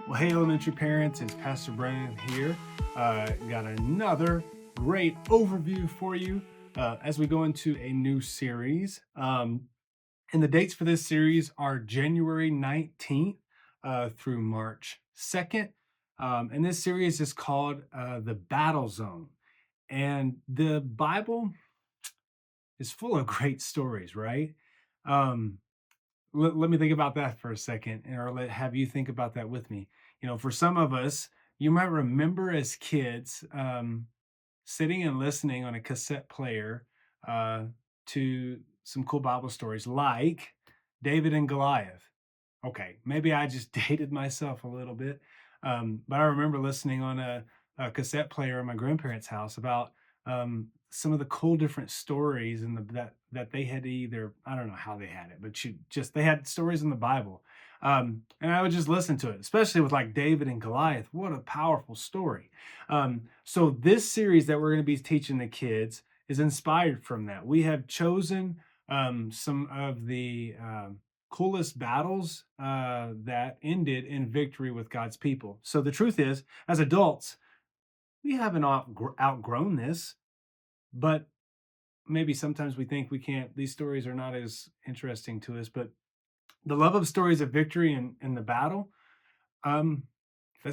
Well, hey, elementary parents, it's Pastor Brandon here. Got another great overview for you as we go into a new series. And the dates for this series are January 19th through March 2nd. And this series is called The Battle Zone. And the Bible is full of great stories, right? Um, let me think about that for a second, or have you think about that with me. For some of us, you might remember as kids sitting and listening on a cassette player uh, to some cool Bible stories like David and Goliath. Okay, maybe I just dated myself a little bit, but I remember listening on a cassette player in my grandparents' house about some of the cool different stories and that they had either, I don't know how they had it, but they had stories in the Bible, and I would just listen to it, especially with like David and Goliath. What a powerful story! So this series that we're going to be teaching the kids is inspired from that. We have chosen some of the coolest battles that ended in victory with God's people. So the truth is, as adults, we haven't outgrown this, but maybe sometimes we think we can't, these stories are not as interesting to us. But the love of stories of victory and the battle, um,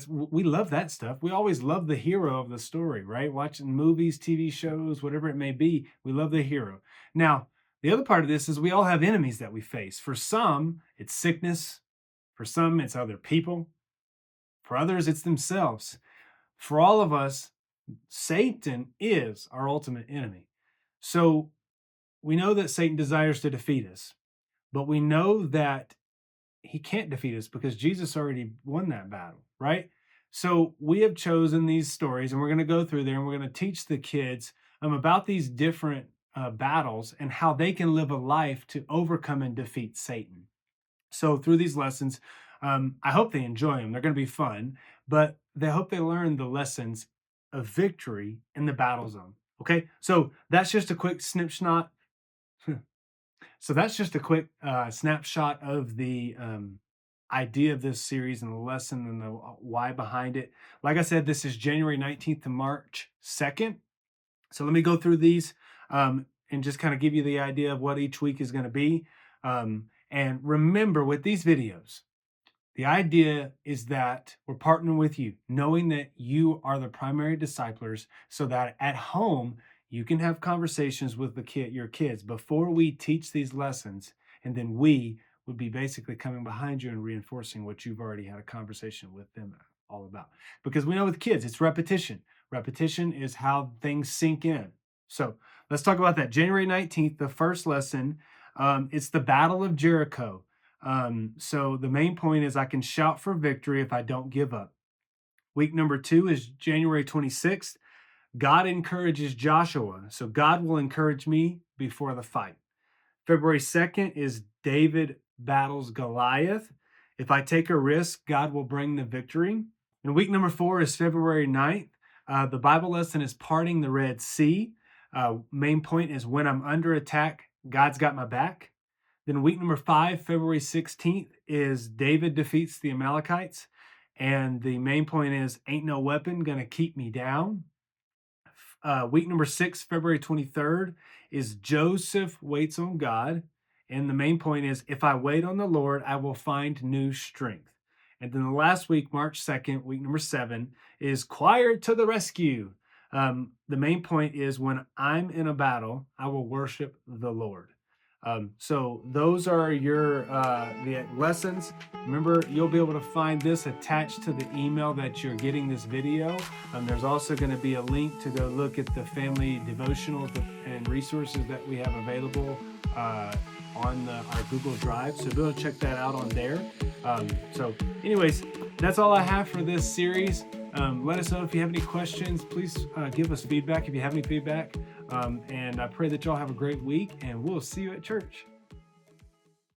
we love that stuff. We always love the hero of the story, right? Watching movies, TV shows, whatever it may be, we love the hero. Now, the other part of this is we all have enemies that we face. For some, it's sickness. For some, it's other people. For others, it's themselves. For all of us, Satan is our ultimate enemy. So we know that Satan desires to defeat us, but we know that he can't defeat us because Jesus already won that battle, right? So we have chosen these stories and we're going to go through there and we're going to teach the kids about these different battles and how they can live a life to overcome and defeat Satan. So through these lessons, I hope they enjoy them. They're going to be fun, but they hope they learn the lessons of victory in the battle zone. Okay, so that's just a quick snapshot. So that's just a quick snapshot of the idea of this series and the lesson and the why behind it. Like I said, this is January 19th to March 2nd. So let me go through these and just kind of give you the idea of what each week is going to be. And remember, with these videos, the idea is that we're partnering with you, knowing that you are the primary disciplers, so that at home you can have conversations with your kids before we teach these lessons, and then we would be basically coming behind you and reinforcing what you've already had a conversation with them all about. Because we know with kids, it's repetition. Repetition is how things sink in. So let's talk about that. January 19th, the first lesson, it's the Battle of Jericho. So the main point is I can shout for victory if I don't give up. Week number 2 is January 26th. God encourages Joshua. So God will encourage me before the fight. February 2nd is David battles Goliath. If I take a risk, God will bring the victory. And week number 4 is February 9th. The Bible lesson is parting the Red Sea. Main point is when I'm under attack, God's got my back. Then week number 5, February 16th, is David defeats the Amalekites. And the main point is, ain't no weapon going to keep me down. Week number 6, February 23rd, is Joseph waits on God. And the main point is, if I wait on the Lord, I will find new strength. And then the last week, March 2nd, week number 7, is Choir to the Rescue. The main point is, when I'm in a battle, I will worship the Lord. So those are your the lessons. Remember, you'll be able to find this attached to the email that you're getting this video. There's also going to be a link to go look at the family devotional and resources that we have available on our Google Drive. So be able to check that out on there. So anyways, that's all I have for this series. Let us know if you have any questions. Please give us feedback if you have any feedback. And I pray that y'all have a great week, and we'll see you at church.